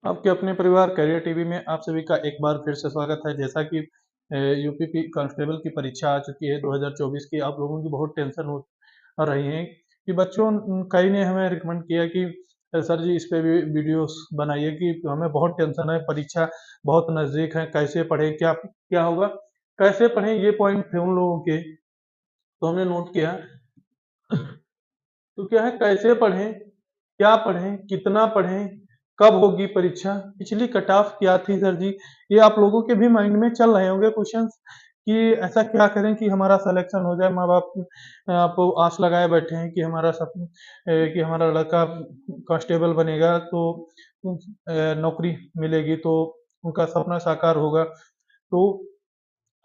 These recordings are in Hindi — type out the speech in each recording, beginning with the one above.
आपके अपने परिवार करियर टीवी में आप सभी का एक बार फिर से स्वागत है। जैसा कि यूपी कांस्टेबल की परीक्षा आ चुकी है 2024 की। आप लोगों की बहुत टेंशन हो रही है कि बच्चों, कई ने हमें रिकमेंड किया कि सर जी इस पे भी वीडियोस बनाइए कि हमें बहुत टेंशन है, परीक्षा बहुत नज़दीक है, कैसे पढ़ें, क्या क्या होगा, कैसे पढ़ें, ये पॉइंट थे उन लोगों के। तो हमने नोट किया। तो क्या है, कैसे पढ़ें, क्या पढ़ें, कितना पढ़ें, कब होगी परीक्षा, पिछली कट ऑफ क्या थी सर जी। ये आप लोगों के भी माइंड में चल रहे होंगे क्वेश्चंस कि ऐसा क्या करें कि हमारा सिलेक्शन हो जाए। माँ बाप आप आस लगाए बैठे हैं कि कि हमारा लड़का कांस्टेबल बनेगा तो नौकरी मिलेगी, तो उनका सपना साकार होगा। तो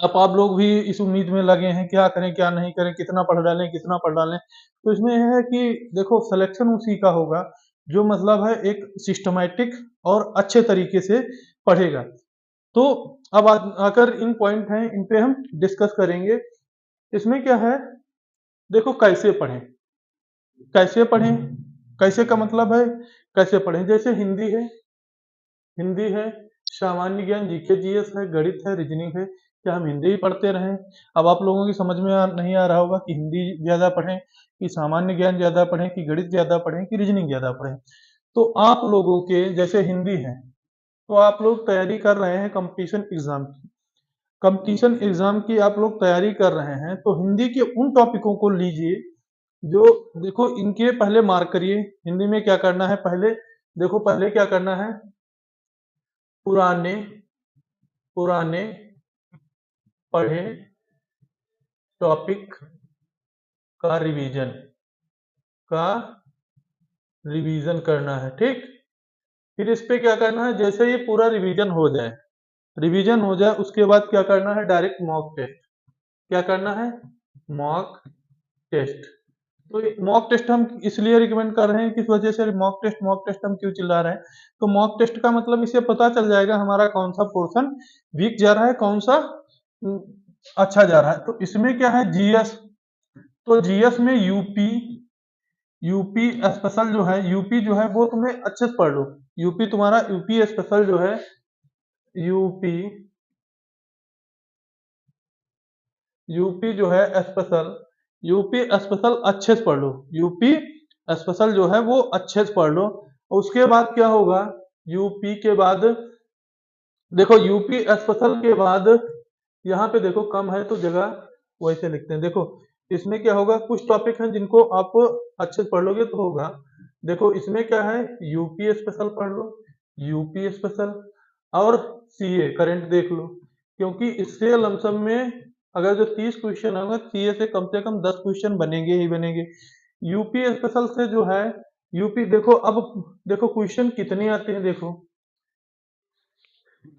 अब आप लोग भी इस उम्मीद में लगे हैं, क्या करें, क्या नहीं करें, कितना पढ़ डालें, कितना पढ़ डालें। तो इसमें ये है कि देखो, सिलेक्शन उसी का होगा जो मतलब है एक सिस्टमैटिक और अच्छे तरीके से पढ़ेगा। तो अब आकर इन पॉइंट हैं, इन पे हम डिस्कस करेंगे। इसमें क्या है, देखो कैसे पढ़ें, कैसे पढ़ें, कैसे का मतलब है कैसे पढ़ें। जैसे हिंदी है, सामान्य ज्ञान, जीके जीएस है, गणित है, रीजनिंग है। क्या हम हिंदी ही पढ़ते रहें? अब आप लोगों की समझ में नहीं आ रहा होगा कि हिंदी ज्यादा पढ़ें, कि सामान्य ज्ञान ज्यादा पढ़ें, कि गणित ज्यादा पढ़ें, कि रीजनिंग ज्यादा पढ़ें। तो आप लोगों के जैसे हिंदी है, तो आप लोग तैयारी कर रहे हैं कंपटीशन एग्जाम की। कंपटीशन एग्जाम की आप लोग तैयारी कर रहे हैं, तो हिंदी के उन टॉपिकों को लीजिए जो, देखो इनके पहले मार्क करिए। हिंदी में क्या करना है, पहले देखो, पहले क्या करना है, पुराने पुराने पढ़े टॉपिक का का रिवीजन करना है, ठीक। फिर इस पे क्या करना है, जैसे ये पूरा रिवीजन हो जाए उसके बाद क्या करना है, डायरेक्ट मॉक टेस्ट। क्या करना है, मॉक टेस्ट। तो मॉक टेस्ट हम इसलिए रिकमेंड कर रहे हैं, किस वजह से मॉक टेस्ट हम क्यों चिल्ला रहे हैं। तो मॉक टेस्ट का मतलब इससे पता चल जाएगा हमारा कौन सा पोर्शन वीक जा रहा है, कौन सा उम, अच्छा जा रहा है। तो इसमें क्या है, जीएस। तो जीएस में यूपी स्पेशल जो है, यूपी जो है वो तुम्हें अच्छे से पढ़ लो। यूपी तुम्हारा, यूपी स्पेशल जो है, यूपी यूपी जो है स्पेशल, यूपी स्पेशल अच्छे से पढ़ लो। यूपी स्पेशल जो है वो अच्छे से पढ़ लो। और उसके बाद क्या होगा, यूपी के बाद देखो, यूपी स्पेशल के बाद यहाँ पे देखो कम है तो जगह वैसे लिखते हैं। देखो इसमें क्या होगा, कुछ टॉपिक हैं जिनको आप अच्छे से पढ़ लोगे तो होगा। देखो इसमें क्या है, यूपी स्पेशल पढ़ लो, यूपी स्पेशल, और सीए करंट देख लो। क्योंकि इससे लमसम में अगर जो 30 क्वेश्चन होंगे, सीए से कम 10 क्वेश्चन बनेंगे ही बनेंगे। यूपी स्पेशल से जो है, यूपी देखो, अब देखो क्वेश्चन कितने आते हैं, देखो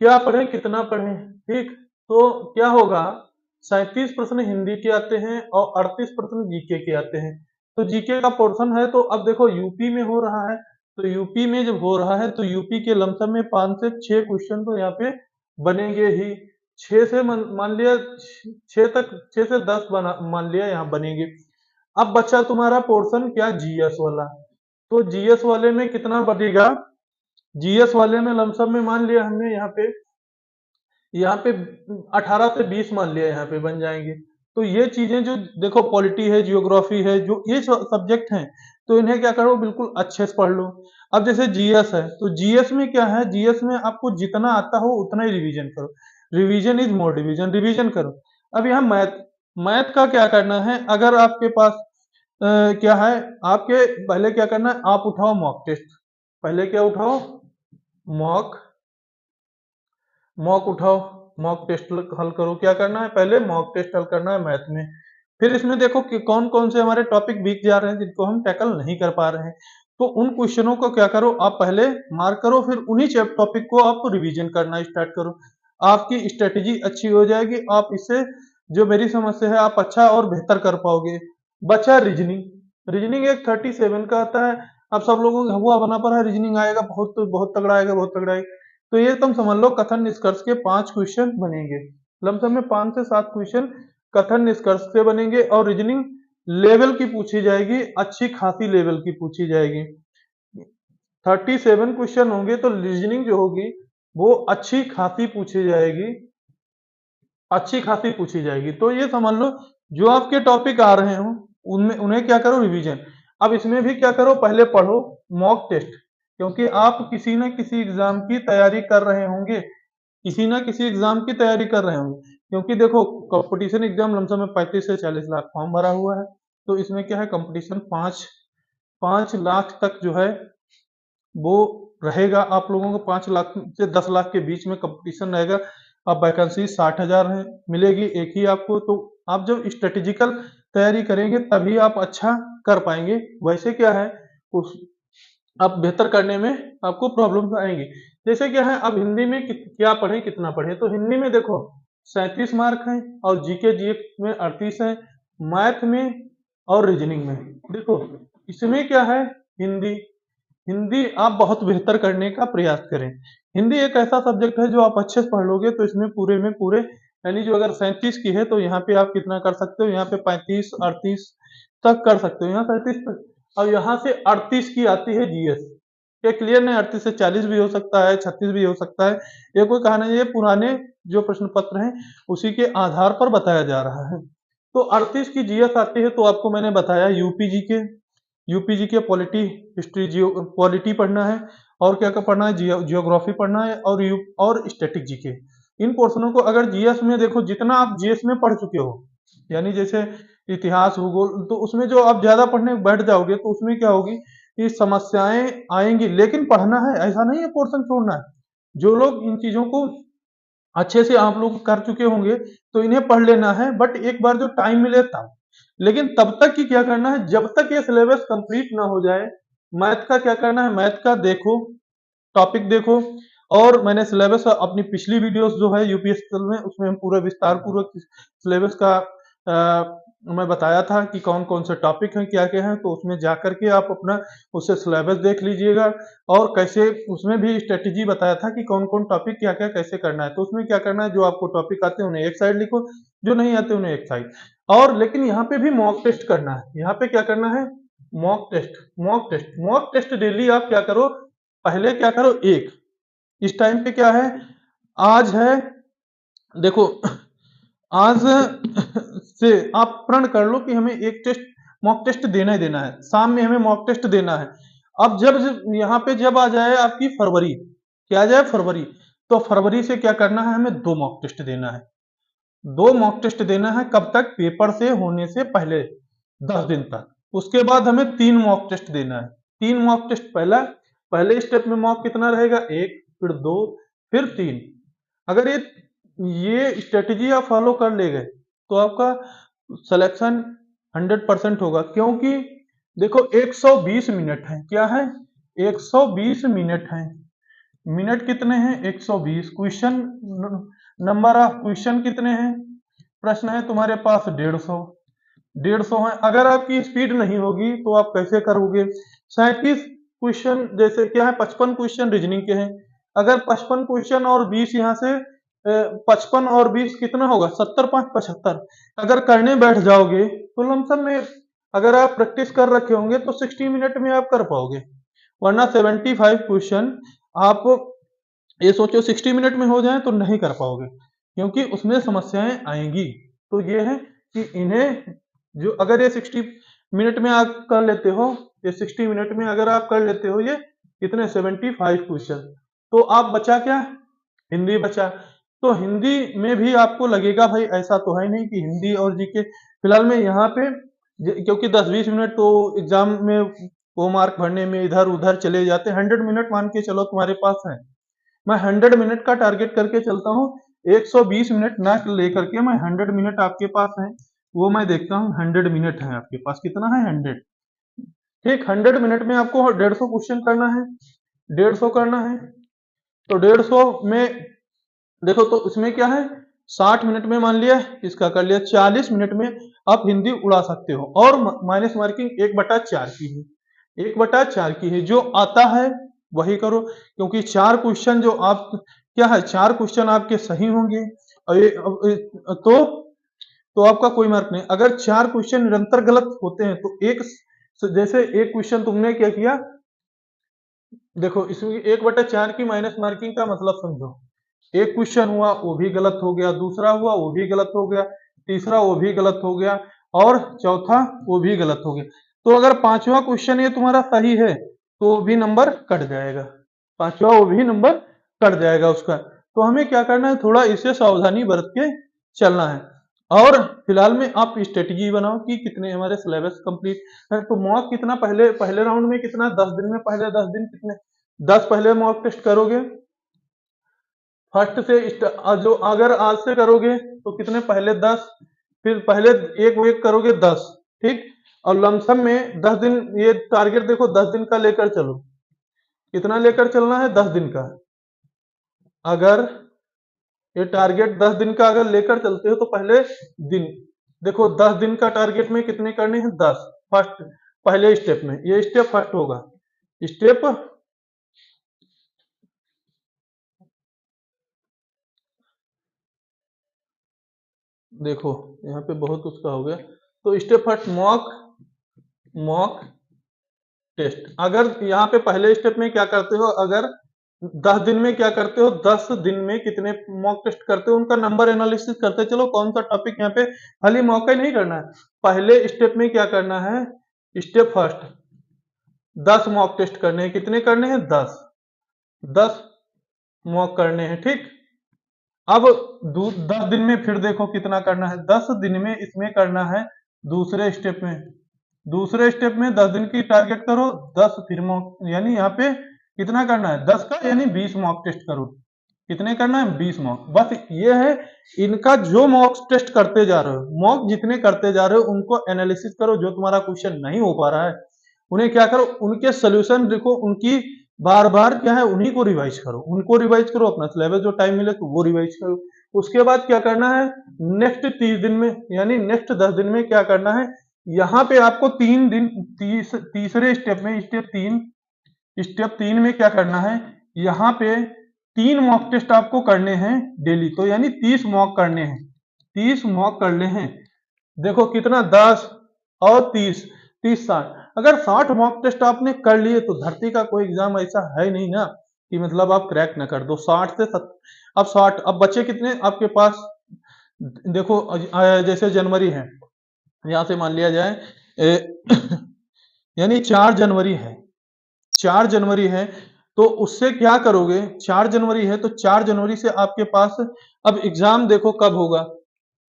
क्या पढ़ें, कितना पढ़ें, ठीक। तो क्या होगा, 37 प्रश्न हिंदी के आते हैं और 38 प्रश्न जीके के आते हैं। तो जीके का पोर्शन है, तो अब देखो यूपी में हो रहा है, तो यूपी में जब हो रहा है तो यूपी के लमसम में 5 से 6 क्वेश्चन तो यहाँ पे बनेंगे ही। 6 से मान लिया, 6 तक, 6 से 10 बना मान लिया यहाँ बनेंगे। अब बचा तुम्हारा पोर्शन क्या, जीएस वाला। तो जीएस वाले में कितना बनेगा, जीएस वाले में लमसम में मान लिया हमने यहाँ पे 18 से 20 मान लिया यहाँ पे बन जाएंगे। तो ये चीजें जो, देखो पॉलिटी है, जियोग्राफी है, जो ये सब्जेक्ट हैं, तो इन्हें क्या करो, बिल्कुल अच्छे से पढ़ लो। अब जैसे जीएस है, तो जीएस में क्या है, जीएस में आपको जितना आता हो उतना ही रिवीजन करो। Revision is more division, revision करो। अब यहाँ मैथ, मैथ का क्या करना है, अगर आपके पास क्या है, आपके पहले क्या करना है, आप उठाओ मॉक टेस्ट। पहले क्या उठाओ, मॉक मॉक उठाओ, मॉक टेस्ट हल करो। क्या करना है, पहले मॉक टेस्ट हल करना है मैथ में। फिर इसमें देखो कि कौन कौन से हमारे टॉपिक वीक जा रहे हैं, जिनको हम टैकल नहीं कर पा रहे हैं। तो उन क्वेश्चनों को क्या करो, आप पहले मार्क करो, फिर उन्हीं टॉपिक को आप रिवीजन करना स्टार्ट करो। आपकी स्ट्रेटेजी अच्छी हो जाएगी, आप इससे, जो मेरी समझ से है, आप अच्छा और बेहतर कर पाओगे। बचा रीजनिंग। रीजनिंग एक 37 का आता है। अब सब लोगों का हुआ बना पर है, रीजनिंग आएगा बहुत बहुत तगड़ा आएगा, बहुत तगड़ा आएगा। तो ये तुम समझ लो, कथन निष्कर्ष के 5 क्वेश्चन बनेंगे। लमसम में 5 से 7 क्वेश्चन कथन निष्कर्ष से बनेंगे, और रीजनिंग लेवल की पूछी जाएगी, अच्छी खासी लेवल की पूछी जाएगी। 37 क्वेश्चन होंगे तो रीजनिंग जो होगी वो अच्छी खासी पूछी जाएगी, अच्छी खासी पूछी जाएगी। तो ये समझ लो जो आपके टॉपिक आ रहे हो उनमें उन्हें क्या करो रिवीजन। अब इसमें भी क्या करो, पहले पढ़ो मॉक टेस्ट, क्योंकि आप किसी न किसी एग्जाम की तैयारी कर रहे होंगे, किसी ना किसी एग्जाम की तैयारी कर रहे होंगे। क्योंकि देखो कंपटीशन एग्जाम लमसम में 35 से 40 लाख फॉर्म भरा हुआ है, तो इसमें क्या है कंपटीशन 5 लाख तक जो है वो रहेगा। आप लोगों को 5 लाख से 10 लाख के बीच में कंपटीशन रहेगा। अब वैकेंसी 60,000 है, मिलेगी एक ही आपको। तो आप जब स्ट्रेटेजिकल तैयारी करेंगे तभी आप अच्छा कर पाएंगे। वैसे क्या है उस आप बेहतर करने में आपको प्रॉब्लम आएंगी। जैसे क्या है अब हिंदी में क्या पढ़े कितना पढ़े, तो हिंदी में देखो 37 मार्क हैं और जीके जीएस में 38 है, मैथ में और रीजनिंग में। देखो इसमें क्या है हिंदी, हिंदी आप बहुत बेहतर करने का प्रयास करें। हिंदी एक ऐसा सब्जेक्ट है जो आप अच्छे से पढ़ लोगे तो इसमें पूरे में पूरे, यानी जो अगर 37 की है तो यहाँ पे आप कितना कर सकते हो, यहाँ पे 35 38 तक कर सकते हो, यहाँ 37 तक। अब यहाँ से 38 की आती है जीएस, ये क्लियर नहीं, 38 से 40 भी हो सकता है, 36 भी हो सकता है। ये कोई कहा नहीं, ये पुराने जो प्रश्न पत्र हैं उसी के आधार पर बताया जा रहा है। तो 38 की जीएस आती है, तो आपको मैंने बताया यूपीजी के पॉलिटी हिस्ट्री पॉलिटी पढ़ना है, और क्या क्या पढ़ना है, जियोग्राफी पढ़ना है, और स्टैटिक जीके। इन पोर्शनों को अगर जीएस में देखो, जितना आप जीएस में पढ़ चुके हो, यानी जैसे इतिहास भूगोल, तो उसमें जो आप ज्यादा पढ़ने बैठ जाओगे तो उसमें क्या होगी कि समस्याएं आएंगी, लेकिन पढ़ना है, ऐसा नहीं है पोर्शन छोड़ना है। जो लोग इन चीजों को अच्छे से आप लोग कर चुके होंगे तो इन्हें पढ़ लेना है, बट एक बार जो टाइम मिले तब। लेकिन तब तक की क्या करना है, जब तक ये सिलेबस कंप्लीट ना हो जाए, मैथ का क्या करना है, मैथ का देखो, टॉपिक देखो। और मैंने सिलेबस अपनी पिछली वीडियोस जो है यूपीएससी में, उसमें हम पूरा विस्तार पूर्वक सिलेबस का मैं बताया था कि कौन कौन से टॉपिक हैं, क्या क्या हैं। तो उसमें जा करके आप अपना उससे सिलेबस देख लीजिएगा, और कैसे उसमें भी स्ट्रेटेजी बताया था कि कौन कौन टॉपिक क्या क्या कैसे करना है। तो उसमें क्या करना है, जो आपको टॉपिक आते हैं उन्हें एक साइड लिखो, जो नहीं आते उन्हें एक साइड। और लेकिन यहाँ पे भी मॉक टेस्ट करना है, यहाँ पे क्या करना है, मॉक टेस्ट डेली आप क्या करो, पहले क्या करो एक, इस टाइम पे क्या है, आज है, देखो आज से आप प्रण कर लो कि हमें एक टेस्ट, मॉक टेस्ट देना ही देना है, शाम में हमें मॉक टेस्ट देना है। अब जब यहाँ पे जब आ जाए आपकी फरवरी, क्या आ जाए फरवरी, तो फरवरी से क्या करना है, हमें 2 मॉक टेस्ट देना है। 2 मॉक टेस्ट देना है, कब तक, पेपर से होने से पहले 10 दिन तक। उसके बाद हमें 3 मॉक टेस्ट देना है। 3 मॉक टेस्ट, पहला पहले स्टेप में मॉक कितना रहेगा, 1, फिर 2, फिर 3। अगर ये स्ट्रेटेजी आप फॉलो कर ले गए तो आपका सिलेक्शन 100% होगा। क्योंकि देखो 120 मिनट है, क्या है, 120 मिनट है। मिनट कितने हैं, 120। क्वेश्चन, नंबर ऑफ क्वेश्चन कितने हैं, प्रश्न है तुम्हारे पास 150 है। अगर आपकी स्पीड नहीं होगी तो आप कैसे करोगे। 37 क्वेश्चन, जैसे क्या है 55 क्वेश्चन रीजनिंग के हैं। अगर 55 क्वेश्चन और 20 यहाँ से 55 और 20 कितना होगा, 70 5 75। अगर करने बैठ जाओगे तो लमसम में, अगर आप प्रैक्टिस कर रखे होंगे तो 60 मिनट में आप कर पाओगे। वरना 75 क्वेश्चन आप ये सोचो 60 मिनट में हो जाए तो नहीं कर पाओगे, क्योंकि उसमें समस्याएं आएंगी। तो ये है कि इन्हें, जो अगर ये 60 मिनट में आप कर लेते हो, ये 60 मिनट में अगर आप कर लेते हो ये कितने 75 क्वेश्चन, तो आप बचा क्या, हिंदी बचा। तो हिंदी में भी आपको लगेगा भाई ऐसा तो है नहीं कि हिंदी और जीके, फिलहाल में यहाँ पे क्योंकि 10-20 मिनट तो एग्जाम में वो मार्क भरने में इधर उधर चले जाते हैं। 100 मिनट मान के चलो तुम्हारे पास है, मैं 100 मिनट का टारगेट करके चलता हूँ। 120 मिनट ना लेकर के मैं 100 मिनट आपके पास है, वो मैं देखता हूँ 100 मिनट है आपके पास, कितना है 100। ठीक, 100 मिनट में आपको 150 क्वेश्चन करना है, 150 करना है। तो 150 में देखो, तो इसमें क्या है, 60 मिनट में मान लिया इसका कर लिया, 40 मिनट में आप हिंदी उड़ा सकते हो। और माइनस मार्किंग 1/4 की है, 1/4 की है। जो आता है वही करो, क्योंकि 4 क्वेश्चन जो आप, क्या है, 4 क्वेश्चन आपके सही होंगे और तो आपका कोई मार्क नहीं। अगर 4 क्वेश्चन निरंतर गलत होते हैं तो एक, जैसे एक क्वेश्चन तुमने क्या किया, देखो इसमें 1/4 की माइनस मार्किंग का मतलब समझो, एक क्वेश्चन हुआ वो भी गलत हो गया, दूसरा हुआ वो भी गलत हो गया, तीसरा वो भी गलत हो गया और चौथा वो भी गलत हो गया। तो अगर पांचवा क्वेश्चन ये तुम्हारा सही है तो वो भी नंबर कट जाएगा, पांचवा वो भी नंबर कट जाएगा उसका। तो हमें क्या करना है, थोड़ा इसे सावधानी बरत के चलना है। और फिलहाल में आप स्ट्रेटजी बनाओ कि कितने हमारे सिलेबस कंप्लीट है। तो मॉक कितना, पहले पहले राउंड में कितना, 10 दिन में, पहले 10 दिन कितने, 10 पहले मॉक टेस्ट करोगे फर्स्ट से जो अगर आज से करोगे तो कितने, पहले 10, फिर पहले एक वीक करोगे 10, ठीक। और लमसम में 10 दिन, ये टारगेट देखो 10 दिन का लेकर चलो, कितना लेकर चलना है, 10 दिन का। अगर ये टारगेट 10 दिन का अगर लेकर चलते हो तो पहले दिन देखो, 10 दिन का टारगेट में कितने करने हैं, 10 फर्स्ट, पहले स्टेप में, ये स्टेप फर्स्ट होगा। स्टेप देखो यहाँ पे बहुत उसका हो गया, तो step first mock, mock test. अगर यहाँ पे पहले स्टेप में क्या करते हो, अगर 10 दिन में क्या करते हो, 10 दिन में कितने मॉक टेस्ट करते हो उनका नंबर एनालिसिस करते चलो, कौन सा टॉपिक यहाँ पे खाली मौका ही नहीं करना है। पहले स्टेप में क्या करना है, स्टेप फर्स्ट 10 मॉक टेस्ट करने हैं, कितने करने हैं, 10, 10 मॉक करने हैं, ठीक। अब 10 दिन में फिर देखो कितना करना है, 10 दिन में इसमें करना है दूसरे स्टेप में, दूसरे स्टेप में 10 दिन की टारगेट करो, 10 फिर मॉक, यानी यहाँ पे कितना करना है, 10 का यानी 20 मॉक टेस्ट करो, कितने करना है, 20 मॉक। बस ये है इनका, जो मॉक टेस्ट करते जा रहे हो, मॉक जितने करते जा रहे हो उनको एनालिसिस करो, जो तुम्हारा क्वेश्चन नहीं हो पा रहा है उन्हें क्या करो, उनके सोल्यूशन देखो, उनकी बार बार क्या है, उन्हीं को रिवाइज करो, उनको रिवाइज करो, अपना सिलेबस जो टाइम मिले तो वो रिवाइज करो। उसके बाद क्या करना है, नेक्स्ट 30 दिन में, यानी नेक्स्ट 10 दिन में क्या करना है, यहाँ पे आपको 3 दिन, तीसरे स्टेप में, स्टेप 3 में क्या करना है, यहाँ पे 3 मॉक टेस्ट आपको करने हैं डेली, तो यानी 30 मॉक करने हैं, 30 मॉक करने हैं। देखो कितना, 10 और 30, 30 60, अगर 60 मॉक टेस्ट आपने कर लिए तो धरती का कोई एग्जाम ऐसा है नहीं ना कि मतलब आप क्रैक ना कर दो। 60 से 70, अब 60, अब बचे कितने आपके पास, देखो जैसे जनवरी है, यहां से मान लिया जाए यानी 4 जनवरी है, 4 जनवरी है, तो उससे क्या करोगे, 4 जनवरी है तो 4 जनवरी से आपके पास अब एग्जाम देखो कब होगा,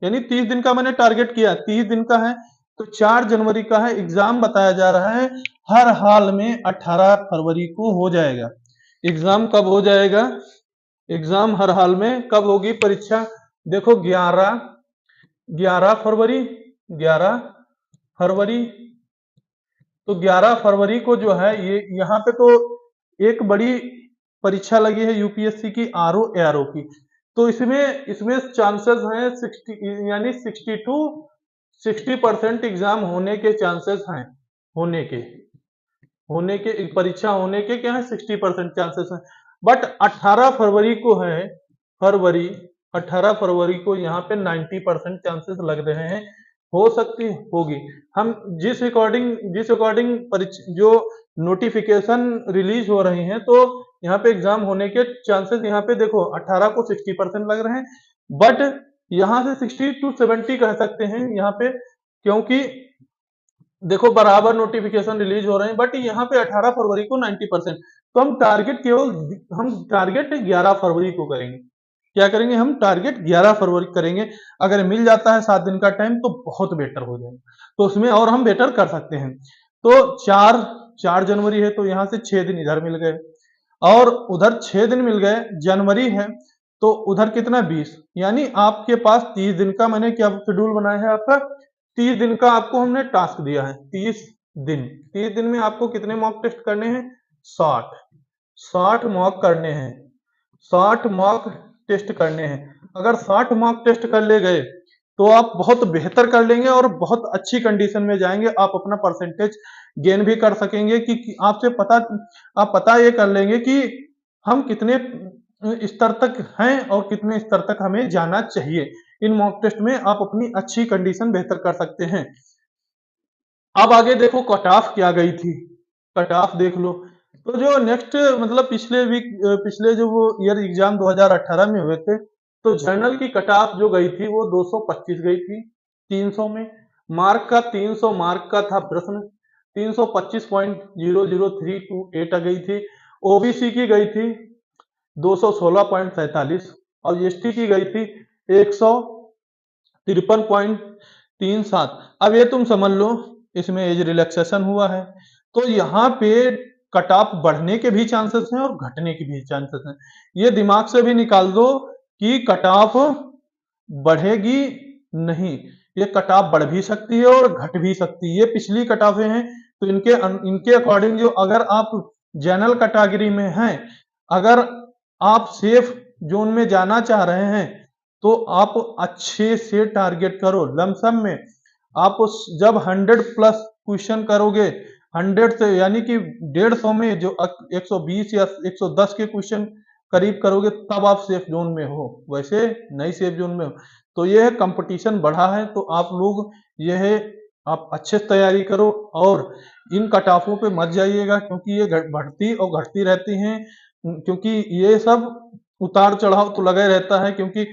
यानी 30 दिन का मैंने टारगेट किया, 30 दिन का है तो 4 जनवरी का है, एग्जाम बताया जा रहा है हर हाल में 18 फरवरी को हो जाएगा। एग्जाम कब हो जाएगा, एग्जाम हर हाल में कब होगी परीक्षा, देखो 11 फरवरी, 11 फरवरी, तो 11 फरवरी को जो है ये यहाँ पे तो एक बड़ी परीक्षा लगी है यूपीएससी की, आरओ एआरओ की। तो इसमें इसमें चांसेस हैं 60, यानी 60% एग्जाम होने के चांसेस हैं, होने के परीक्षा होने के क्या है, 60% चांसेस हैं। बट 18 फरवरी को है, फरवरी 18 फरवरी को यहाँ पे 90% चांसेस लग रहे हैं, हो सकती होगी। हम जिस अकॉर्डिंग जो नोटिफिकेशन रिलीज हो रही हैं, तो यहाँ पे एग्जाम होने के चांसेस यहाँ पे देखो 18 को 60% लग रहे हैं, बट यहाँ से 60 to 70 कह सकते हैं यहाँ पे, क्योंकि देखो बराबर नोटिफिकेशन रिलीज हो रहे हैं, बट यहाँ पे 18 फरवरी को 90%, तो हम टारगेट 11 फरवरी को करेंगे। क्या करेंगे, हम टारगेट 11 फरवरी करेंगे। अगर मिल जाता है 7 दिन का टाइम तो बहुत बेटर हो जाएगा, तो उसमें और हम बेटर कर सकते हैं। तो 4 जनवरी है तो यहाँ से 6 दिन इधर मिल गए, और उधर 6 दिन मिल गए, जनवरी है तो उधर कितना, 20, यानी आपके पास 30 दिन का मैंने क्या शेड्यूल बनाया है आपका, 30 दिन का आपको हमने टास्क दिया है, 30 दिन, 30 दिन में आपको कितने मॉक टेस्ट करने हैं, 60 मॉक करने हैं, 60 मॉक टेस्ट करने हैं। अगर 60 मॉक टेस्ट कर ले गए तो आप बहुत बेहतर कर लेंगे और बहुत अच्छी कंडीशन में जाएंगे, आप अपना परसेंटेज गेन भी कर सकेंगे कि आप पता ये कर लेंगे कि हम कितने स्तर तक हैं और कितने स्तर तक हमें जाना चाहिए। इन मॉक टेस्ट में आप अपनी अच्छी कंडीशन बेहतर कर सकते हैं। अब आगे देखो कट ऑफ क्या गई थी, कट ऑफ देख लो, तो जो नेक्स्ट मतलब पिछले जो वो ईयर एग्जाम 2018 में हुए थे, तो जनरल की कट ऑफ जो गई थी वो 225 गई थी 300 में। मार्क का 300 मार्क का था प्रश्न, 325.00328 आ गई थी। ओबीसी की गई थी 216.47 और एसटी की गई थी 153.37। अब ये तुम समझ लो इसमें एज रिलैक्सेशन हुआ है, तो यहाँ पे कट ऑफ बढ़ने के भी चांसेस हैं और घटने के भी चांसेस हैं। ये दिमाग से भी निकाल दो कि कट ऑफ बढ़ेगी नहीं, ये कट ऑफ बढ़ भी सकती है और घट भी सकती है। ये पिछली कट ऑफें हैं, तो इनके अकॉर्डिंग जो अगर आप जनरल कैटेगरी में हैं, अगर आप सेफ जोन में जाना चाह रहे हैं तो आप अच्छे से टारगेट करो लमसम में। आप जब 100 प्लस क्वेश्चन करोगे, 100 से यानी कि 150 में जो 120 या 110 के क्वेश्चन करीब करोगे तब आप सेफ जोन में हो, वैसे नहीं सेफ जोन में हो। तो यह कंपटीशन बढ़ा है, तो आप लोग यह आप अच्छे से तैयारी करो और इन कट ऑफों पे मत जाइएगा, क्योंकि ये बढ़ती और घटती रहती हैं। क्योंकि ये सब उतार चढ़ाव तो लगा रहता है, क्योंकि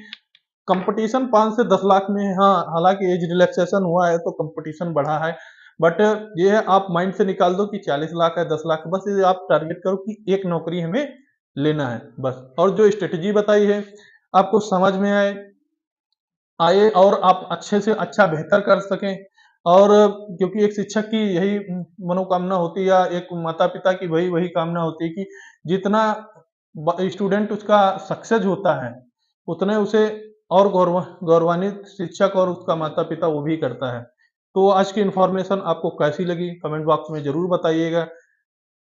कंपटीशन 5 से 10 लाख में है। हाँ, हालांकि एज रिलैक्सेशन हुआ है तो कंपटीशन बढ़ा है, बट ये है आप माइंड से निकाल दो कि 40 लाख है, 10 लाख, बस ये आप टारगेट करो कि एक नौकरी हमें लेना है बस। और जो स्ट्रेटेजी बताई है आपको समझ में आए और आप अच्छे से अच्छा बेहतर कर सकें। और क्योंकि एक शिक्षक की यही मनोकामना होती है या एक माता पिता की वही वही कामना होती है कि जितना स्टूडेंट उसका सक्सेस होता है उतने उसे और गौरवान्वित शिक्षक और उसका माता पिता वो भी करता है। तो आज की इंफॉर्मेशन आपको कैसी लगी कमेंट बॉक्स में जरूर बताइएगा।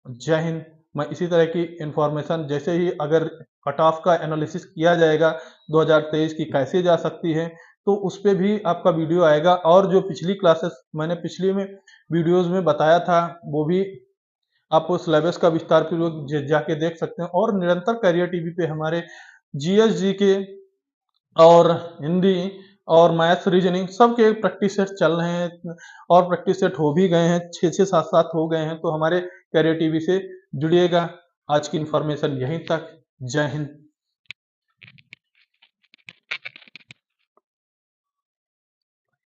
जय हिंद। मैं इसी तरह की इंफॉर्मेशन जैसे ही अगर कट ऑफ का एनालिसिस किया जाएगा 2023 की कैसे जा सकती है, तो उस पे भी आपका वीडियो आएगा। और जो पिछली क्लासेस मैंने पिछली में वीडियोस में बताया था वो भी आप उस सिलेबस का विस्तार पूर्वक जाके देख सकते हैं। और निरंतर करियर टीवी पे हमारे जीएस जी के और हिंदी और मैथ्स रीजनिंग सबके प्रैक्टिस सेट चल रहे हैं और प्रैक्टिस सेट हो भी गए हैं, 6-6 7-7 हो गए हैं। तो हमारे करियर टीवी से जुड़िएगा। आज की इंफॉर्मेशन यहीं तक। जय हिंद।